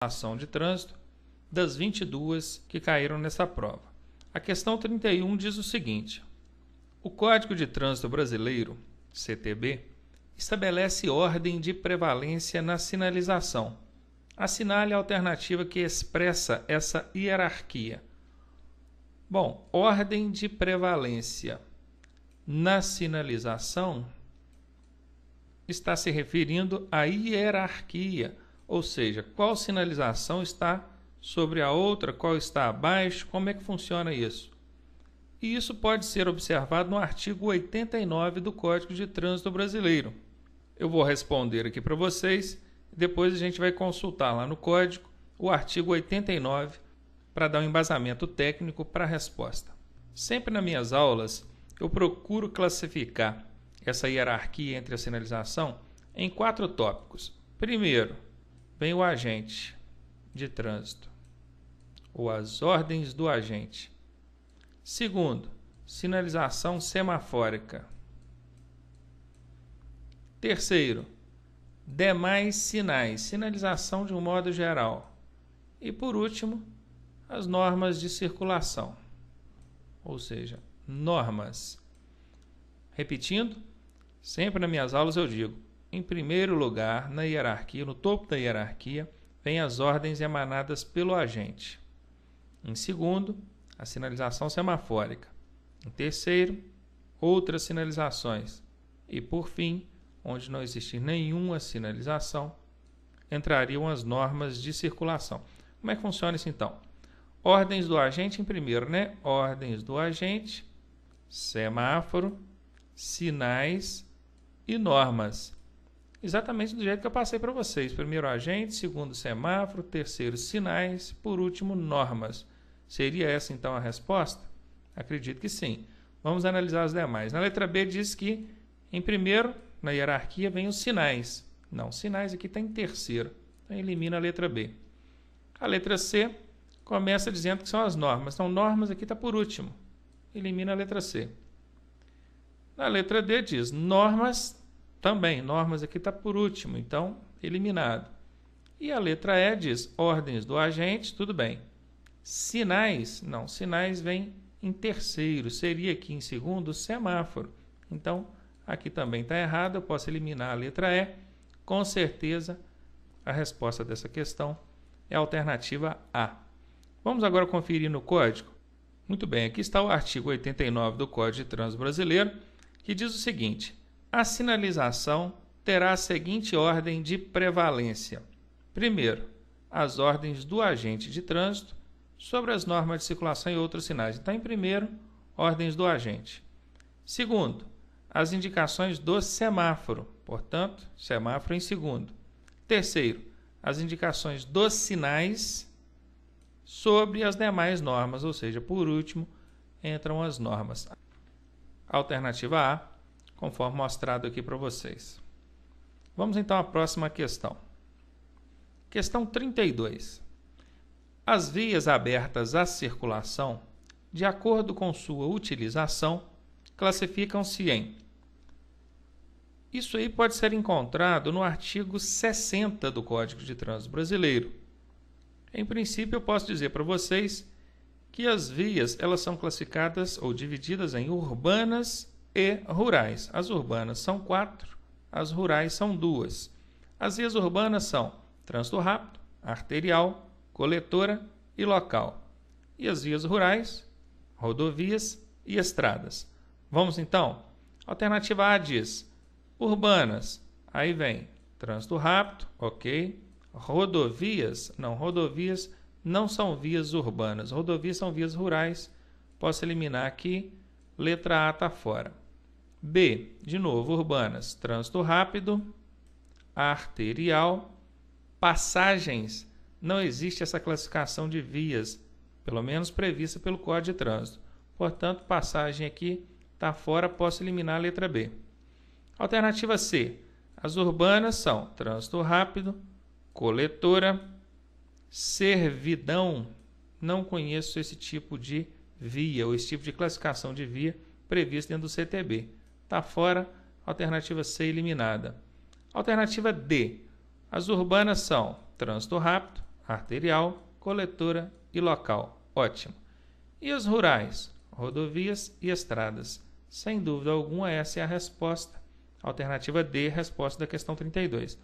ação de trânsito das 22 que caíram nessa prova. A questão 31 diz o seguinte: o Código de Trânsito Brasileiro, CTB, estabelece ordem de prevalência na sinalização. Assinale a alternativa que expressa essa hierarquia. Bom, ordem de prevalência na sinalização está se referindo à hierarquia, ou seja, qual sinalização está sobre a outra, qual está abaixo, como é que funciona isso? E isso pode ser observado no artigo 89 do Código de Trânsito Brasileiro. Eu vou responder aqui para vocês, depois a gente vai consultar lá no Código o artigo 89 para dar um embasamento técnico para a resposta. Sempre nas minhas aulas, eu procuro classificar essa hierarquia entre a sinalização em 4 tópicos. Primeiro, vem o agente de trânsito, ou as ordens do agente. Segundo, sinalização semafórica. Terceiro, demais sinais, sinalização de um modo geral. E por último, as normas de circulação, ou seja, normas. Repetindo, sempre nas minhas aulas eu digo, em primeiro lugar, na hierarquia, no topo da hierarquia, vem as ordens emanadas pelo agente. Em segundo, a sinalização semafórica. Em terceiro, outras sinalizações. E por fim, onde não existir nenhuma sinalização, entrariam as normas de circulação. Como é que funciona isso então? Ordens do agente em primeiro, né? Ordens do agente, semáforo, sinais e normas. Exatamente do jeito que eu passei para vocês. Primeiro agente, segundo semáforo, terceiro sinais, por último normas. Seria essa então a resposta? Acredito que sim. Vamos analisar as demais. Na letra B diz que em primeiro, na hierarquia, vem os sinais. Não, sinais aqui está em terceiro. Então elimina a letra B. A letra C começa dizendo que são as normas. Então normas aqui está por último. Elimina a letra C. Na letra D diz normas também. Normas aqui está por último, então eliminado. E a letra E diz ordens do agente, tudo bem. Sinais, não, sinais vem em terceiro, seria aqui em segundo semáforo. Então, aqui também está errado, eu posso eliminar a letra E. Com certeza, a resposta dessa questão é a alternativa A. Vamos agora conferir no código? Muito bem, aqui está o artigo 89 do Código de Trânsito Brasileiro, que diz o seguinte: a sinalização terá a seguinte ordem de prevalência. Primeiro, as ordens do agente de trânsito sobre as normas de circulação e outros sinais. Então, em primeiro, ordens do agente. Segundo, as indicações do semáforo. Portanto, semáforo em segundo. Terceiro, as indicações dos sinais sobre as demais normas, ou seja, por último, entram as normas. Alternativa A, conforme mostrado aqui para vocês. Vamos então à próxima questão. Questão 32. As vias abertas à circulação, de acordo com sua utilização, classificam-se em... Isso aí pode ser encontrado no artigo 60 do Código de Trânsito Brasileiro. Em princípio, eu posso dizer para vocês que as vias elas são classificadas ou divididas em urbanas e rurais. As urbanas são 4, as rurais são 2. As vias urbanas são trânsito rápido, arterial, coletora e local. E as vias rurais, rodovias e estradas. Vamos então? Alternativa A diz urbanas, aí vem trânsito rápido, ok. Rodovias não são vias urbanas, rodovias são vias rurais. Posso eliminar aqui, letra A está fora. B, de novo, urbanas, trânsito rápido, arterial, passagens. Não existe essa classificação de vias, pelo menos prevista pelo Código de Trânsito. Portanto, passagem aqui está fora, posso eliminar a letra B. Alternativa C. As urbanas são trânsito rápido, coletora, servidão. Não conheço esse tipo de via, ou esse tipo de classificação de via prevista dentro do CTB. Está fora, alternativa C eliminada. Alternativa D. As urbanas são trânsito rápido, arterial, coletora e local. Ótimo. E as rurais? Rodovias e estradas. Sem dúvida alguma, essa é a resposta. Alternativa D, resposta da questão 32.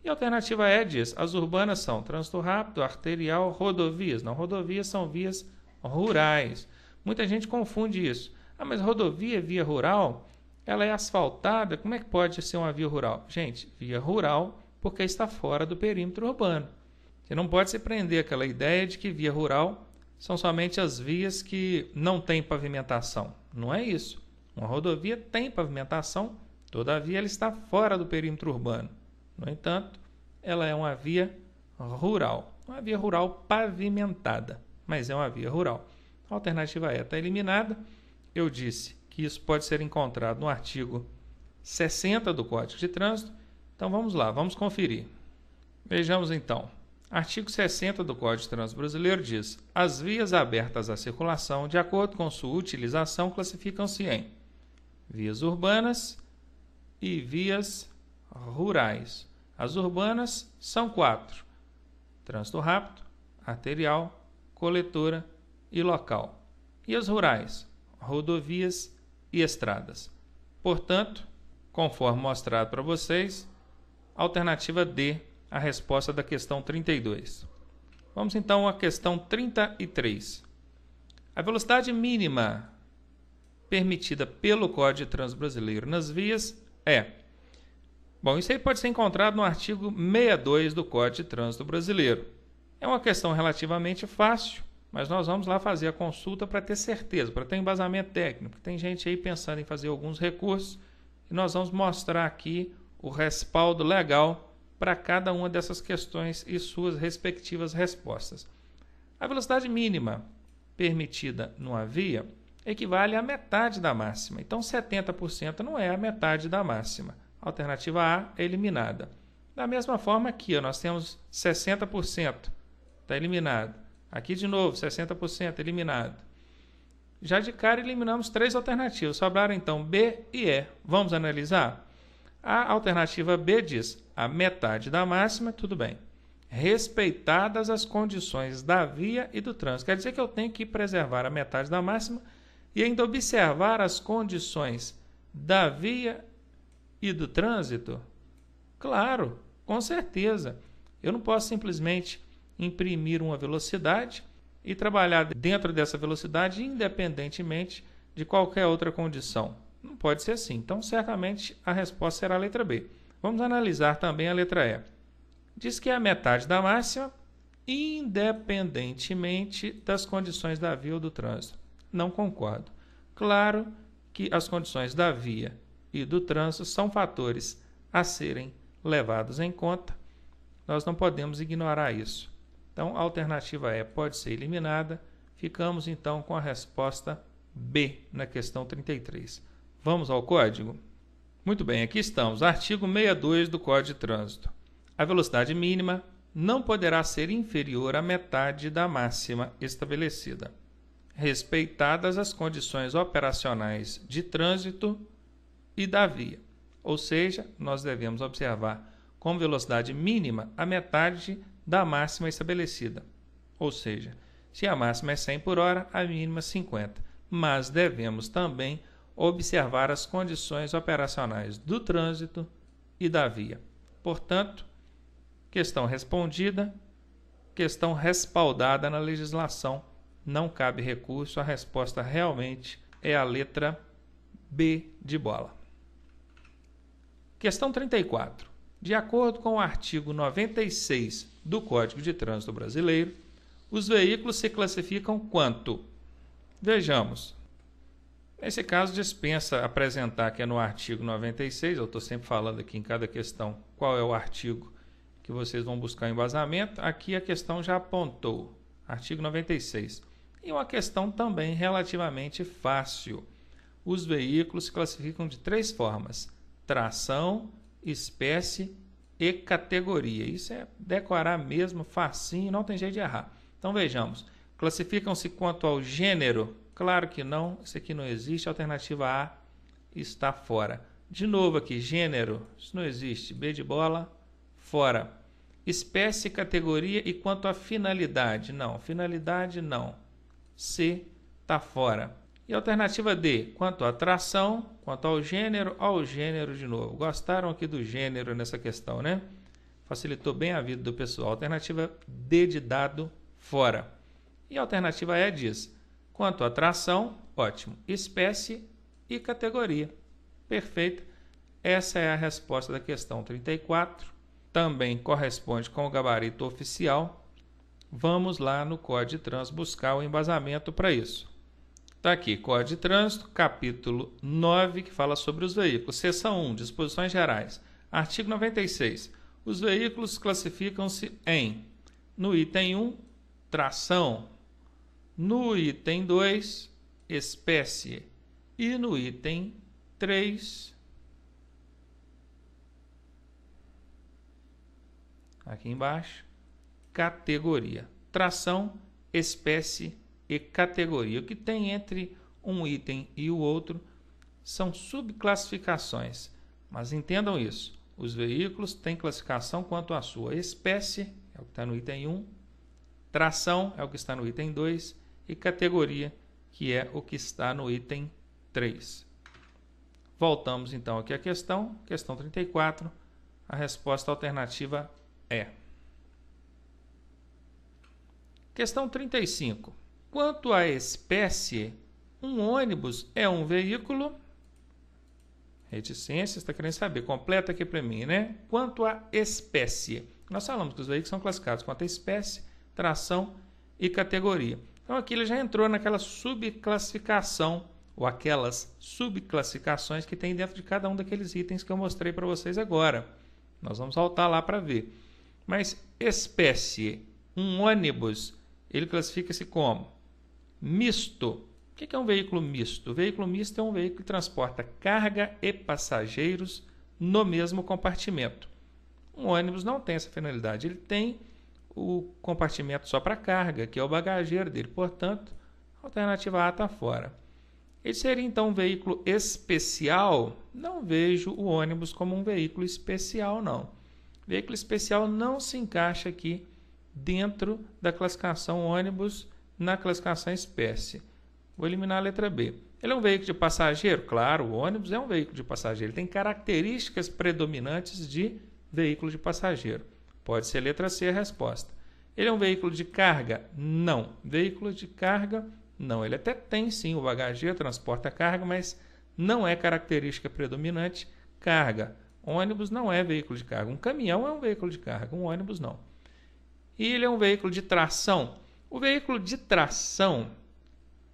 E a alternativa E diz, as urbanas são trânsito rápido, arterial, rodovias. Não, rodovias são vias rurais. Muita gente confunde isso. Ah, mas rodovia, via rural, ela é asfaltada, como é que pode ser uma via rural? Gente, via rural porque está fora do perímetro urbano. Você não pode se prender àquela ideia de que via rural são somente as vias que não têm pavimentação. Não é isso. Uma rodovia tem pavimentação, todavia ela está fora do perímetro urbano. No entanto, ela é uma via rural. Uma via rural pavimentada, mas é uma via rural. A alternativa E está eliminada. Eu disse que isso pode ser encontrado no artigo 60 do Código de Trânsito. Então vamos lá, vamos conferir. Vejamos então. Artigo 60 do Código de Trânsito Brasileiro diz: as vias abertas à circulação, de acordo com sua utilização, classificam-se em vias urbanas e vias rurais. As urbanas são 4: trânsito rápido, arterial, coletora e local. E as rurais? Rodovias e estradas. Portanto, conforme mostrado para vocês, alternativa D, a resposta da questão 32. Vamos então à questão 33. A velocidade mínima permitida pelo Código de Trânsito Brasileiro nas vias é... Bom, isso aí pode ser encontrado no artigo 62 do Código de Trânsito Brasileiro. É uma questão relativamente fácil, mas nós vamos lá fazer a consulta para ter certeza, para ter embasamento técnico. Tem gente aí pensando em fazer alguns recursos e nós vamos mostrar aqui o respaldo legal para cada uma dessas questões e suas respectivas respostas. A velocidade mínima permitida numa via equivale à metade da máxima. Então, 70% não é a metade da máxima. A alternativa A é eliminada. Da mesma forma aqui, nós temos 60%, está eliminado. Aqui de novo, 60% eliminado. Já de cara eliminamos 3 alternativas. Sobraram então B e E. Vamos analisar? A alternativa B diz a metade da máxima, tudo bem. Respeitadas as condições da via e do trânsito. Quer dizer que eu tenho que preservar a metade da máxima e ainda observar as condições da via e do trânsito? Claro, com certeza. Eu não posso simplesmente imprimir uma velocidade e trabalhar dentro dessa velocidade independentemente de qualquer outra condição. Não pode ser assim. Então, certamente, a resposta será a letra B. Vamos analisar também a letra E. Diz que é a metade da máxima, independentemente das condições da via ou do trânsito. Não concordo. Claro que as condições da via e do trânsito são fatores a serem levados em conta. Nós não podemos ignorar isso. Então, a alternativa E pode ser eliminada. Ficamos, então, com a resposta B na questão 33. Vamos ao código? Muito bem, aqui estamos. Artigo 62 do Código de Trânsito. A velocidade mínima não poderá ser inferior à metade da máxima estabelecida, respeitadas as condições operacionais de trânsito e da via. Ou seja, nós devemos observar como velocidade mínima a metade da máxima estabelecida. Ou seja, se a máxima é 100 por hora, a mínima é 50. Mas devemos também observar as condições operacionais do trânsito e da via. Portanto, questão respondida, questão respaldada na legislação, não cabe recurso, a resposta realmente é a letra B de bola. Questão 34. De acordo com o artigo 96 do Código de Trânsito Brasileiro, os veículos se classificam quanto? Vejamos. Nesse caso, dispensa apresentar que é no artigo 96, eu estou sempre falando aqui em cada questão qual é o artigo que vocês vão buscar embasamento. Aqui a questão já apontou, artigo 96. E uma questão também relativamente fácil. Os veículos se classificam de 3 formas: tração, espécie e categoria. Isso é decorar mesmo, facinho, não tem jeito de errar. Então vejamos, classificam-se quanto ao gênero? Claro que não, isso aqui não existe, a alternativa A está fora. De novo aqui, gênero, isso não existe, B de bola, fora. espécie, categoria e quanto à finalidade. Não, finalidade não. C está fora. E a alternativa D, quanto à tração, quanto ao gênero de novo. Gostaram aqui do gênero nessa questão, né? Facilitou bem a vida do pessoal. Alternativa D de dado, fora. E a alternativa E diz, quanto à tração, ótimo, espécie e categoria. Perfeito. Essa é a resposta da questão 34. Também corresponde com o gabarito oficial. Vamos lá no Código de Trânsito buscar o embasamento para isso. Está aqui, Código de Trânsito, capítulo 9, que fala sobre os veículos. Seção 1, disposições gerais. Artigo 96. Os veículos classificam-se em, no item 1, tração, no item 2, espécie e no item 3, aqui embaixo, categoria. Tração, espécie e categoria. O que tem entre um item e o outro são subclassificações. Mas entendam isso. Os veículos têm classificação quanto à sua espécie, é o que está no item 1, tração é o que está no item 2 e categoria, que é o que está no item 3. Voltamos então aqui à questão 34, a resposta alternativa é. Questão 35. Quanto à espécie, um ônibus é um veículo... Reticência, está querendo saber. Completa aqui para mim, né? Quanto à espécie. Nós falamos que os veículos são classificados quanto à espécie, tração e categoria. Então aqui ele já entrou naquela subclassificação, ou aquelas subclassificações que tem dentro de cada um daqueles itens que eu mostrei para vocês agora. Nós vamos voltar lá para ver. Mas espécie, um ônibus, ele classifica-se como misto. O que é um veículo misto? O veículo misto é um veículo que transporta carga e passageiros no mesmo compartimento. Um ônibus não tem essa finalidade. Ele tem o compartimento só para carga, que é o bagageiro dele. Portanto, a alternativa A está fora. Ele seria, então, um veículo especial? Não vejo o ônibus como um veículo especial, não. Veículo especial não se encaixa aqui dentro da classificação ônibus na classificação espécie. Vou eliminar a letra B. Ele é um veículo de passageiro? Claro, o ônibus é um veículo de passageiro. Ele tem características predominantes de veículo de passageiro. Pode ser letra C a resposta. Ele é um veículo de carga? Não. Veículo de carga? Não. Ele até tem sim o bagageiro, transporta carga, mas não é característica predominante carga. Ônibus não é veículo de carga. Um caminhão é um veículo de carga, um ônibus não. E ele é um veículo de tração? O veículo de tração,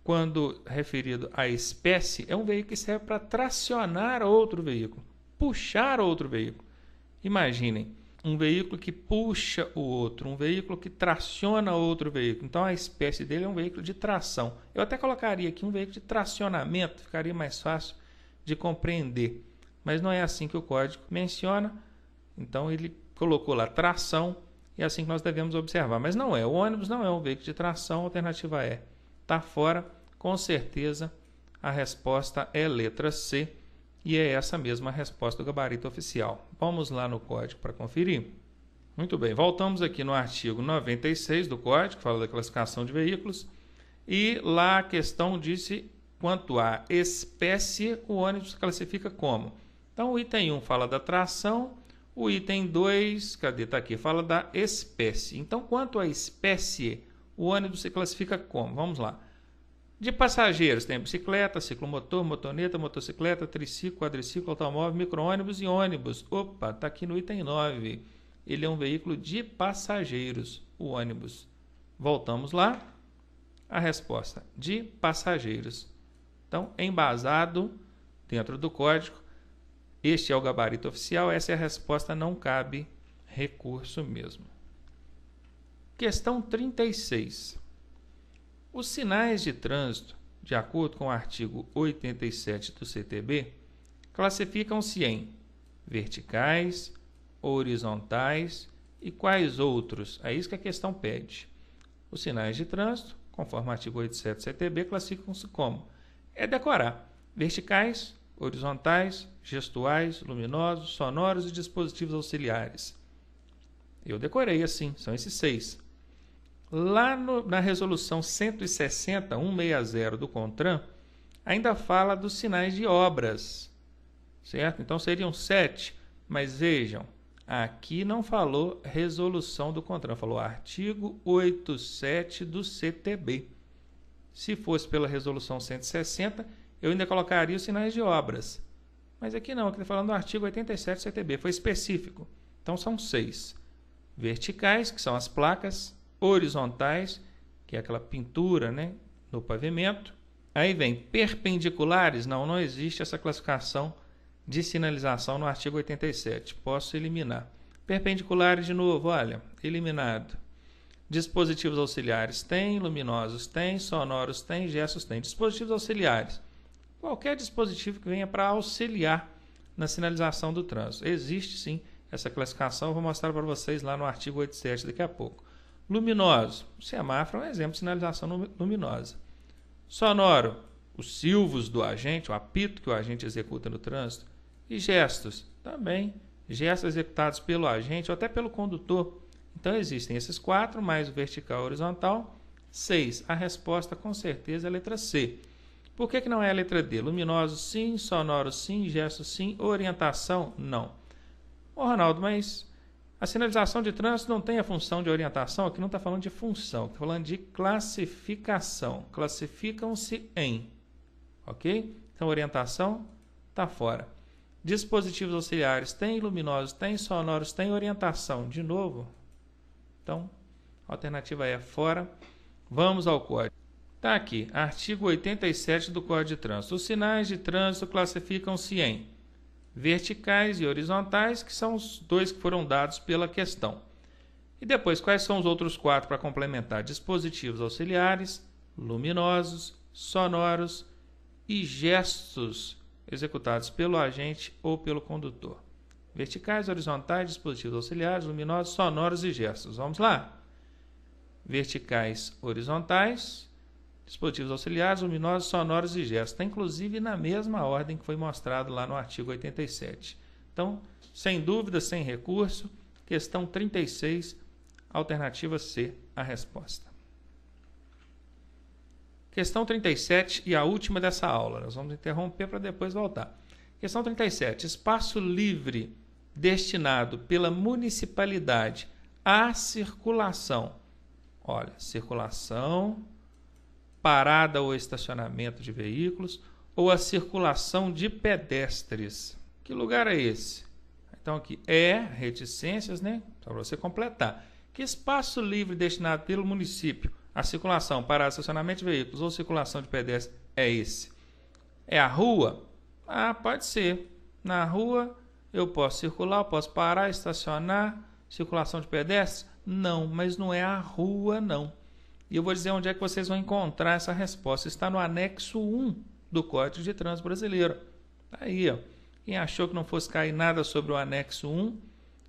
quando referido à espécie, é um veículo que serve para tracionar outro veículo, puxar outro veículo. Imaginem, um veículo que puxa o outro, um veículo que traciona outro veículo. Então, a espécie dele é um veículo de tração. Eu até colocaria aqui um veículo de tracionamento, ficaria mais fácil de compreender. Mas não é assim que o código menciona. Então, ele colocou lá tração e é assim que nós devemos observar. Mas não é, o ônibus não é um veículo de tração, a alternativa é. Está fora, com certeza a resposta é letra C e é essa mesma a resposta do gabarito oficial. Vamos lá no código para conferir. Muito bem, voltamos aqui no artigo 96 do código, que fala da classificação de veículos, e lá a questão disse quanto à espécie, o ônibus se classifica como. Então o item 1 fala da tração, o item 2, cadê? Está aqui, fala da espécie. Então quanto à espécie, o ônibus se classifica como? Vamos lá. De passageiros, tem bicicleta, ciclomotor, motoneta, motocicleta, triciclo, quadriciclo, automóvel, micro-ônibus e ônibus. Opa, está aqui no item 9. Ele é um veículo de passageiros, o ônibus. Voltamos lá. A resposta, de passageiros. Então, embasado dentro do código, este é o gabarito oficial, essa é a resposta, não cabe recurso mesmo. Questão 36. Os sinais de trânsito, de acordo com o artigo 87 do CTB, classificam-se em verticais, horizontais e quais outros? É isso que a questão pede. Os sinais de trânsito, conforme o artigo 87 do CTB, classificam-se como? É decorar. Verticais, horizontais, gestuais, luminosos, sonoros e dispositivos auxiliares. Eu decorei assim, são esses 6. Lá na resolução 160.160 do CONTRAN, ainda fala dos sinais de obras, certo? Então seriam 7, mas vejam, aqui não falou resolução do CONTRAN, falou artigo 87 do CTB. Se fosse pela resolução 160, eu ainda colocaria os sinais de obras. Mas aqui não, aqui está falando do artigo 87 do CTB, foi específico. Então são 6. Verticais, que são as placas, horizontais, que é aquela pintura, né, no pavimento. Aí vem perpendiculares, não existe essa classificação de sinalização no artigo 87, posso eliminar. Perpendiculares de novo, olha, eliminado. Dispositivos auxiliares tem, luminosos tem, sonoros tem, gestos tem. Dispositivos auxiliares, qualquer dispositivo que venha para auxiliar na sinalização do trânsito. Existe sim essa classificação, eu vou mostrar para vocês lá no artigo 87 daqui a pouco. Luminoso, o semáforo é um exemplo de sinalização luminosa. Sonoro, os silvos do agente, o apito que o agente executa no trânsito. E gestos, também, gestos executados pelo agente ou até pelo condutor. Então existem esses 4, mais o vertical e horizontal. 6, a resposta com certeza é a letra C. Por que não é a letra D? Luminoso sim, sonoro sim, gestos sim, orientação não. Ô Ronaldo, mas a sinalização de trânsito não tem a função de orientação? Aqui não está falando de função, está falando de classificação. Classificam-se em. Ok? Então, orientação está fora. Dispositivos auxiliares tem, luminosos tem, sonoros tem, orientação. De novo. Então, a alternativa é fora. Vamos ao código. Está aqui, artigo 87 do Código de Trânsito. Os sinais de trânsito classificam-se em verticais e horizontais, que são os 2 que foram dados pela questão. E depois, quais são os outros 4 para complementar? Dispositivos auxiliares, luminosos, sonoros e gestos executados pelo agente ou pelo condutor. Verticais, horizontais, dispositivos auxiliares, luminosos, sonoros e gestos. Vamos lá? Verticais, horizontais, dispositivos auxiliares, luminosos, sonoros e gestos. Está inclusive na mesma ordem que foi mostrado lá no artigo 87. Então, sem dúvida, sem recurso, questão 36, alternativa C, a resposta. Questão 37 e a última dessa aula. Nós vamos interromper para depois voltar. Questão 37. Espaço livre destinado pela municipalidade à circulação. Olha, circulação, parada ou estacionamento de veículos ou a circulação de pedestres. Que lugar é esse? Então aqui reticências, né? Para você completar. Que espaço livre destinado pelo município à circulação, parada, estacionamento de veículos ou circulação de pedestres é esse? É a rua? Ah, pode ser. Na rua eu posso circular, eu posso parar, estacionar, circulação de pedestres? Não, mas não é a rua não. E eu vou dizer onde é que vocês vão encontrar essa resposta. Está no anexo 1 do Código de Trânsito Brasileiro. Aí, ó. Quem achou que não fosse cair nada sobre o anexo 1,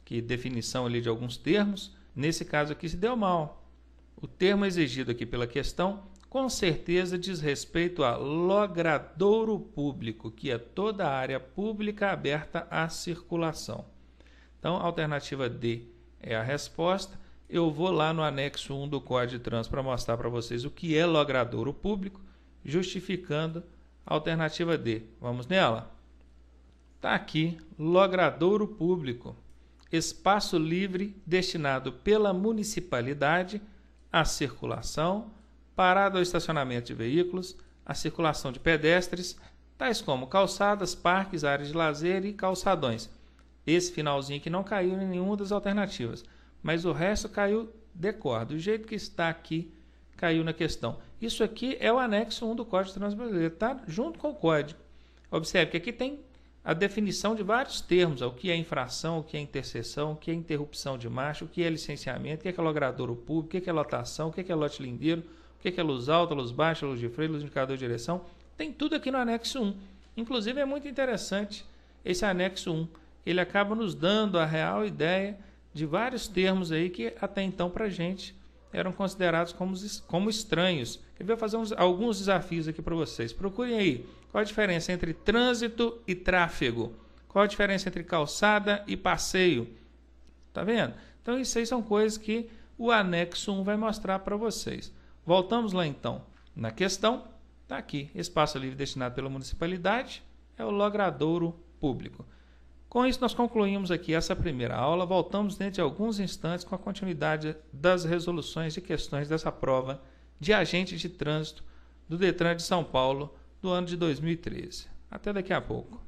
que definição ali de alguns termos, nesse caso aqui se deu mal. O termo exigido aqui pela questão, com certeza diz respeito a logradouro público, que é toda a área pública aberta à circulação. Então, a alternativa D é a resposta. Eu vou lá no anexo 1 do Código de Trânsito para mostrar para vocês o que é logradouro público, justificando a alternativa D. Vamos nela? Está aqui, logradouro público, espaço livre destinado pela municipalidade à circulação, parada ou estacionamento de veículos, à circulação de pedestres, tais como calçadas, parques, áreas de lazer e calçadões. Esse finalzinho aqui não caiu em nenhuma das alternativas, mas o resto caiu de cor. Do jeito que está aqui, caiu na questão. Isso aqui é o anexo 1 do Código de Trânsito Brasileiro, está junto com o código. Observe que aqui tem a definição de vários termos, o que é infração, o que é interseção, o que é interrupção de marcha, o que é licenciamento, o que é logradouro público, o que é lotação, o que é lote lindeiro, o que é luz alta, luz baixa, luz de freio, luz indicador de direção. Tem tudo aqui no anexo 1. Inclusive é muito interessante esse anexo 1. Ele acaba nos dando a real ideia de vários termos aí que até então para a gente eram considerados como estranhos. Eu vou fazer alguns desafios aqui para vocês. Procurem aí qual a diferença entre trânsito e tráfego. Qual a diferença entre calçada e passeio. Tá vendo? Então, isso aí são coisas que o anexo 1 vai mostrar para vocês. Voltamos lá, então, na questão. Está aqui, espaço livre destinado pela municipalidade é o logradouro público. Com isso, nós concluímos aqui essa primeira aula. Voltamos dentro de alguns instantes com a continuidade das resoluções de questões dessa prova de agente de trânsito do Detran de São Paulo do ano de 2013. Até daqui a pouco.